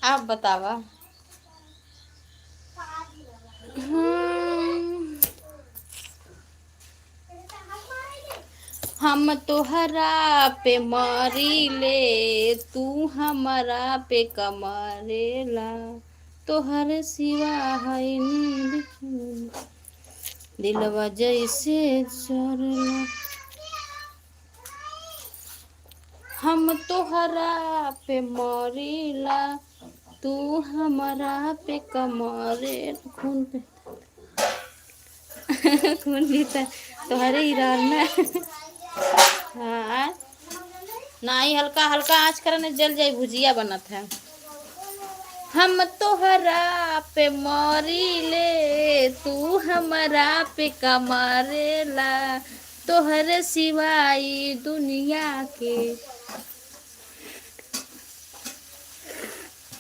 आप बतावा। हम्म, हम तोहरा पे मरीले, तू हमारा पे कमरेला, तोहर सिवा है नींद, दिलवा जैसे चरला। हम तोहरा पे मरीला, तू हमारा पे कमरे खून पे खून भी था तुम्हारे ही रहना। हाँ, नहीं हल्का हल्का आँच करने जल जाई, भुजिया बनत है। हम तोहरा पे मरीले, तू हमारा पे कमरेला, तोहरे सिवाई दुनिया के